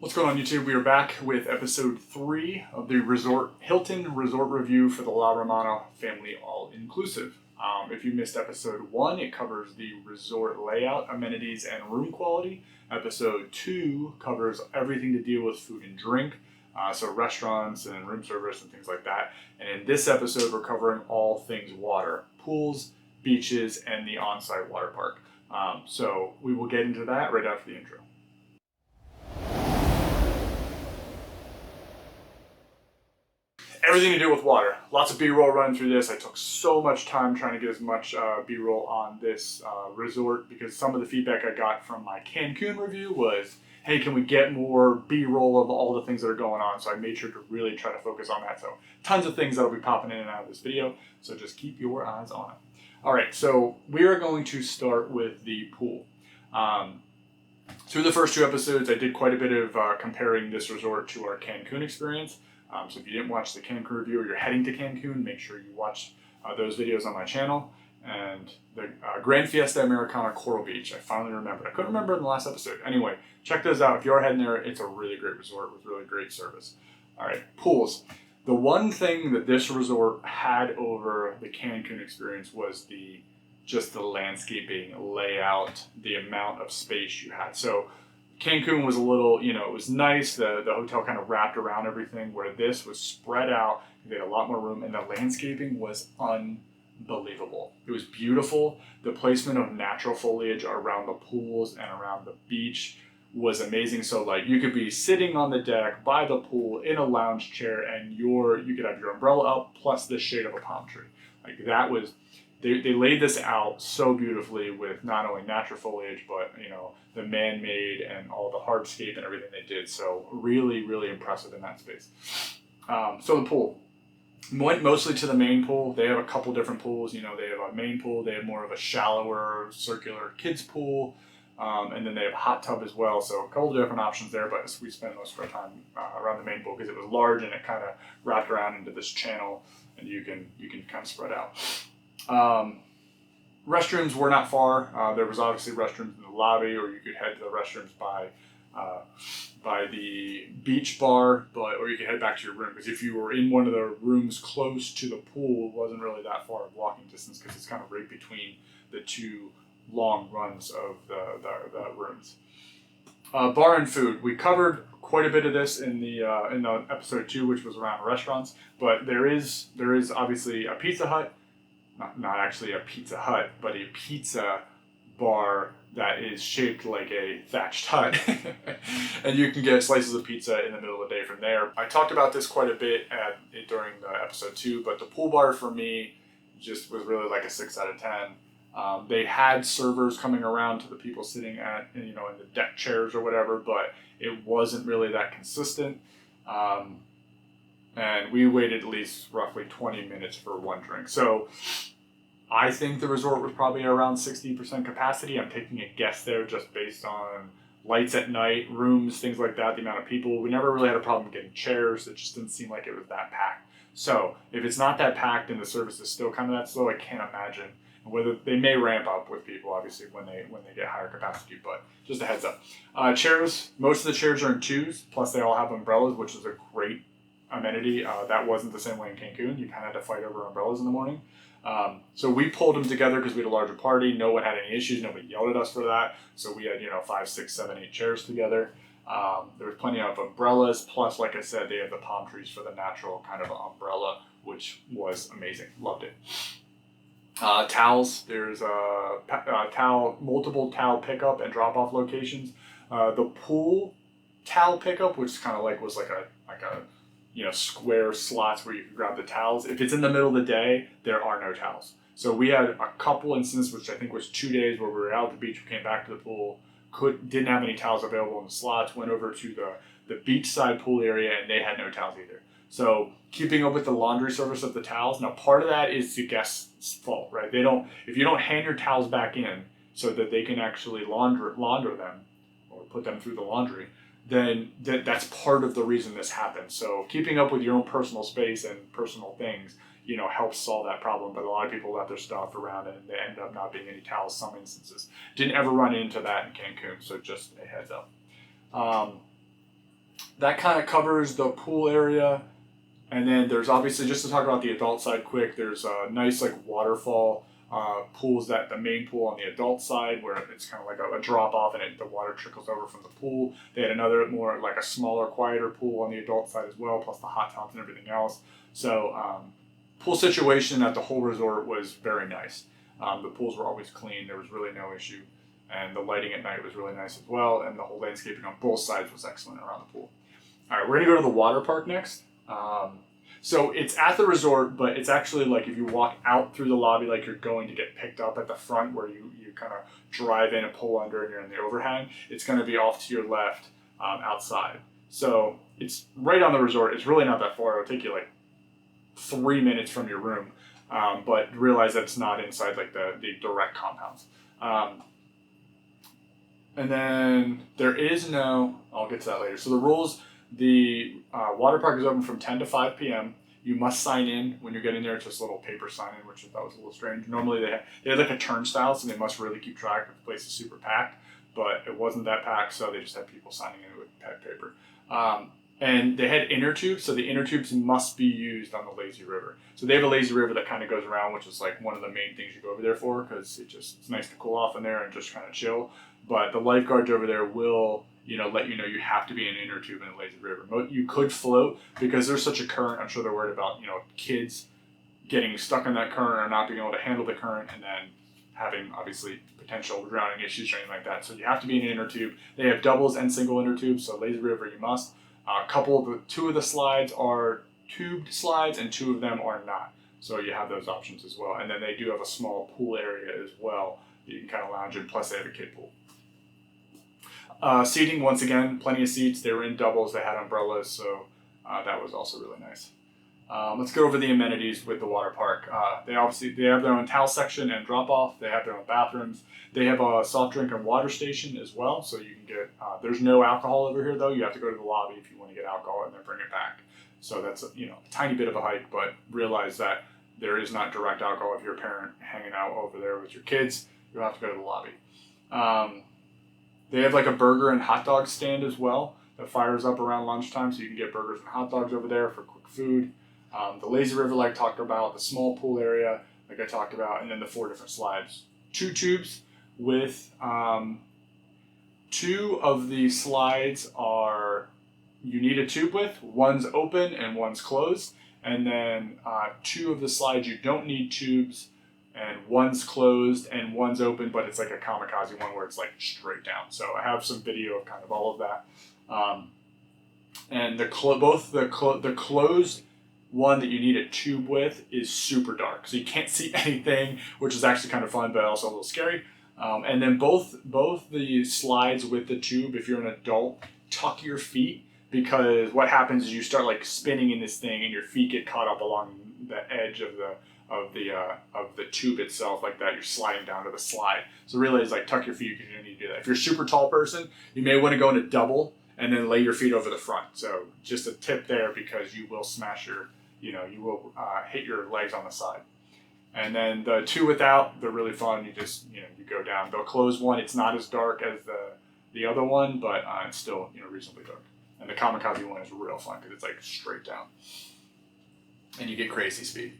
What's going on, YouTube? We are back with episode 3 of the Hilton Resort Review for the La Romana Family All-Inclusive. If you missed episode 1, it covers the resort layout, amenities, and room quality. Episode 2 covers everything to deal with food and drink, so restaurants and room service and things like that. And in this episode, we're covering all things water, pools, beaches, and the on-site water park. So we will get into that right after the intro. Everything to do with water. Lots of B-roll running through this. I took so much time trying to get as much B-roll on this resort because some of the feedback I got from my Cancun review was, hey, can we get more B-roll of all the things that are going on? So I made sure to really try to focus on that. So tons of things that will be popping in and out of this video. So just keep your eyes on it. All right, so we are going to start with the pool. Through the first 2 episodes, I did quite a bit of comparing this resort to our Cancun experience. So if you didn't watch the Cancun review or you're heading to Cancun, make sure you watch those videos on my channel. And the Grand Fiesta Americana Coral Beach, I finally remembered. I couldn't remember in the last episode. Anyway, check those out. If you are heading there, it's a really great resort with really great service. All right, pools. The one thing that this resort had over the Cancun experience was just the landscaping, layout, the amount of space you had. So Cancun was a little, it was nice. The hotel kind of wrapped around everything, where this was spread out. They had a lot more room, and the landscaping was unbelievable. It was beautiful. The placement of natural foliage around the pools and around the beach was amazing. So like you could be sitting on the deck by the pool in a lounge chair, and you could have your umbrella up plus the shade of a palm tree. Like that was. They laid this out so beautifully with not only natural foliage, but the man-made and all the hardscape and everything they did. So really, really impressive in that space. So the pool. Went mostly to the main pool. They have a couple different pools. They have a main pool. They have more of a shallower, circular kids pool. And then they have a hot tub as well. So a couple of different options there, but we spent most of our time around the main pool because it was large and it kind of wrapped around into this channel, and you can kind of spread out. Restrooms were not far. There was obviously restrooms in the lobby, or you could head to the restrooms by the beach bar, or you could head back to your room, because if you were in one of the rooms close to the pool, it wasn't really that far of walking distance because it's kind of right between the 2 long runs of the rooms. Bar and food. We covered quite a bit of this in the episode 2, which was around restaurants, but there is obviously a Pizza Hut. Not actually a Pizza Hut, but a pizza bar that is shaped like a thatched hut. And you can get slices of pizza in the middle of the day from there. I talked about this quite a bit during the episode 2, but the pool bar for me just was really like a 6 out of 10. They had servers coming around to the people sitting at, in the deck chairs or whatever, but it wasn't really that consistent. And we waited at least roughly 20 minutes for one drink. So I think the resort was probably around 60% capacity. I'm taking a guess there just based on lights at night, rooms, things like that, the amount of people. We never really had a problem getting chairs. It just didn't seem like it was that packed. So if it's not that packed and the service is still kind of that slow, I can't imagine. Whether they may ramp up with people, obviously, when they get higher capacity, but just a heads up. Chairs, most of the chairs are in 2s, plus they all have umbrellas, which is a great amenity. That wasn't the same way in Cancun. You kind of had to fight over umbrellas in the morning. So we pulled them together because we had a larger party. No one had any issues. Nobody yelled at us for that. So we had 5, 6, 7, 8 chairs together. There was plenty of umbrellas. Plus, like I said, they have the palm trees for the natural kind of umbrella, which was amazing. Loved it. Towels. There's multiple towel pickup and drop off locations. The pool towel pickup, which kind of was like a square slots where you can grab the towels. If it's in the middle of the day, there are no towels. So we had a couple instances, which I think was 2 days, where we were out at the beach, we came back to the pool, didn't have any towels available in the slots, went over to the beachside pool area, and they had no towels either. So keeping up with the laundry service of the towels. Now, part of that is the guest's fault, right? If you don't hand your towels back in so that they can actually launder them or put them through the laundry, then that's part of the reason this happens. So keeping up with your own personal space and personal things, helps solve that problem. But a lot of people left their stuff around and there ended up not being any towels some instances. Didn't ever run into that in Cancun, so just a heads up. that kind of covers the pool area. And then there's obviously, just to talk about the adult side quick, there's a nice like waterfall pools, that the main pool on the adult side where it's kind of like a drop off and the water trickles over from the pool. They had another more like a smaller, quieter pool on the adult side as well, plus the hot tubs and everything else. So pool situation at the whole resort was very nice. The pools were always clean. There was really no issue. And the lighting at night was really nice as well. And the whole landscaping on both sides was excellent around the pool. All right, we're going to go to the water park next. So it's at the resort, but it's actually like if you walk out through the lobby, like you're going to get picked up at the front where you kind of drive in and pull under and you're in the overhang. It's going to be off to your left outside. So it's right on the resort. It's really not that far. It'll take you like 3 minutes from your room, but realize that it's not inside like the direct compounds. And then there is no, I'll get to that later. So the rules, the water park is open from 10 to 5 p.m. You must sign in when you're getting there. It's just a little paper sign in, which I thought was a little strange. Normally they had like a turnstile, so they must really keep track if the place is super packed, but it wasn't that packed, so they just had people signing in with paper. And they had inner tubes, so the inner tubes must be used on the lazy river. So they have a lazy river that kind of goes around, which is like one of the main things you go over there for, because it's nice to cool off in there and just kind of chill. But the lifeguards over there will, let you know you have to be in an inner tube in the lazy river. You could float because there's such a current. I'm sure they're worried about, kids getting stuck in that current or not being able to handle the current, and then having obviously potential drowning issues or anything like that. So you have to be in an inner tube. They have doubles and single inner tubes. So lazy river you must. Two of the slides are tubed slides and 2 of them are not. So you have those options as well. And then they do have a small pool area as well that you can kind of lounge in, plus they have a kid pool. Seating, once again, plenty of seats. They were in doubles, they had umbrellas, so that was also really nice. Let's go over the amenities with the water park. They have their own towel section and drop off. They have their own bathrooms. They have a soft drink and water station as well, so you can get, there's no alcohol over here though. You have to go to the lobby if you want to get alcohol and then bring it back. So that's a tiny bit of a hike, but realize that there is not direct alcohol. If you're a parent hanging out over there with your kids, you'll have to go to the lobby. They have like a burger and hot dog stand as well that fires up around lunchtime, so you can get burgers and hot dogs over there for quick food. The lazy river, like I talked about, the small pool area, like I talked about, and then the 4 different slides. 2 tubes with 2 of the slides you need a tube with. One's open and one's closed. And then 2 of the slides you don't need tubes, and one's closed and one's open, but it's like a kamikaze one where it's like straight down. So I have some video of kind of all of that. And the closed one that you need a tube with is super dark, so you can't see anything, which is actually kind of fun, but also a little scary. And then both the slides with the tube, if you're an adult, tuck your feet, because what happens is you start like spinning in this thing and your feet get caught up along the edge of the tube itself, like that. You're sliding down to the slide. So really it's like tuck your feet, because you don't need to do that. If you're a super tall person, you may want to go in a double and then lay your feet over the front. So just a tip there, because you will smash you will hit your legs on the side. And then the 2 without, they're really fun. You just, you go down. The closed one, it's not as dark as the other one, but it's still, reasonably dark. And the kamikaze one is real fun because it's like straight down. And you get crazy speed.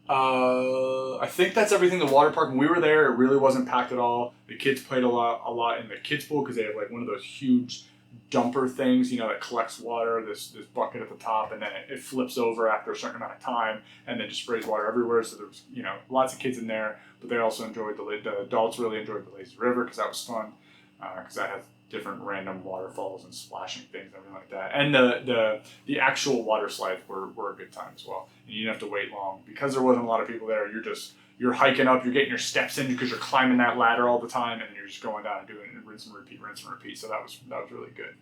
I think that's everything. The water park, when we were there, it really wasn't packed at all. The kids played a lot in the kids pool, because they have like one of those huge dumper things, that collects water, this bucket at the top, and then it flips over after a certain amount of time and then just sprays water everywhere. So there was, lots of kids in there, but they also enjoyed the adults really enjoyed the lazy river, because that was fun, because that has different random waterfalls and splashing things and everything like that. And the actual water slides were a good time as well. And you didn't have to wait long, because there wasn't a lot of people there. You're hiking up, you're getting your steps in because you're climbing that ladder all the time, and then you're just going down and doing it, and rinse and repeat. So that was really good.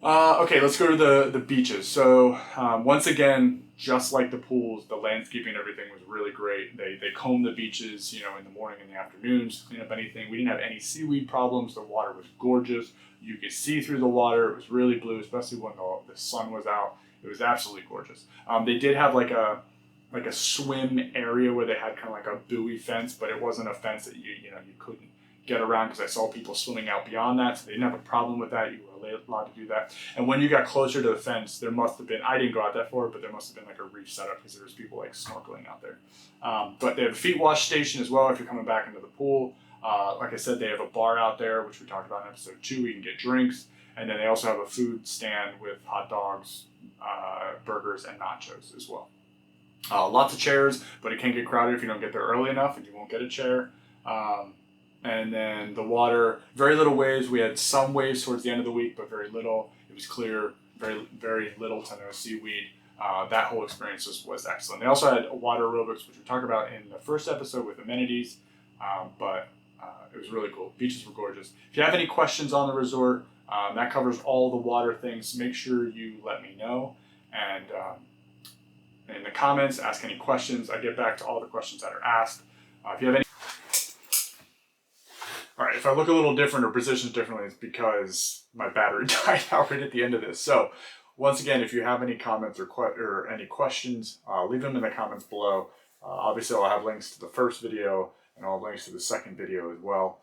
Okay, let's go to the beaches. So once again, just like the pools, the landscaping and everything was really great. They combed the beaches, in the morning and the afternoons, clean up anything. We didn't have any seaweed problems. The water was gorgeous. You could see through the water. It was really blue, especially when the sun was out. It was absolutely gorgeous. They did have like a swim area where they had kind of like a buoy fence, but it wasn't a fence that you couldn't get around because I saw people swimming out beyond that, so they didn't have a problem with that. You were allowed to do that. And when you got closer to the fence, there must have been, I didn't go out that far, but there must have been like a reef set up because there was people like snorkeling out there. But they have a feet wash station as well if you're coming back into the pool. Like I said, they have a bar out there, which we talked about in episode 2. You can get drinks. And then they also have a food stand with hot dogs, burgers, and nachos as well. Lots of chairs, but it can get crowded if you don't get there early enough, and you won't get a chair. And then the water, very little waves. We had some waves towards the end of the week, but very little. It was clear, very little to no seaweed. That whole experience was excellent. They also had water aerobics, which we talked about in the first episode with amenities, but it was really cool. Beaches were gorgeous. If you have any questions on the resort, that covers all the water things. Make sure you let me know. And in the comments, ask any questions. I get back to all the questions that are asked. If you have any... All right, if I look a little different or positioned differently, it's because my battery died out right at the end of this. So once again, if you have any comments or any questions, leave them in the comments below. Obviously, I'll have links to the first video and I'll have links to the second video as well.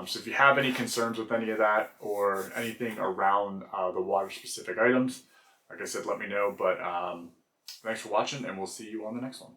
So if you have any concerns with any of that or anything around the water-specific items, like I said, let me know. But thanks for watching, and we'll see you on the next one.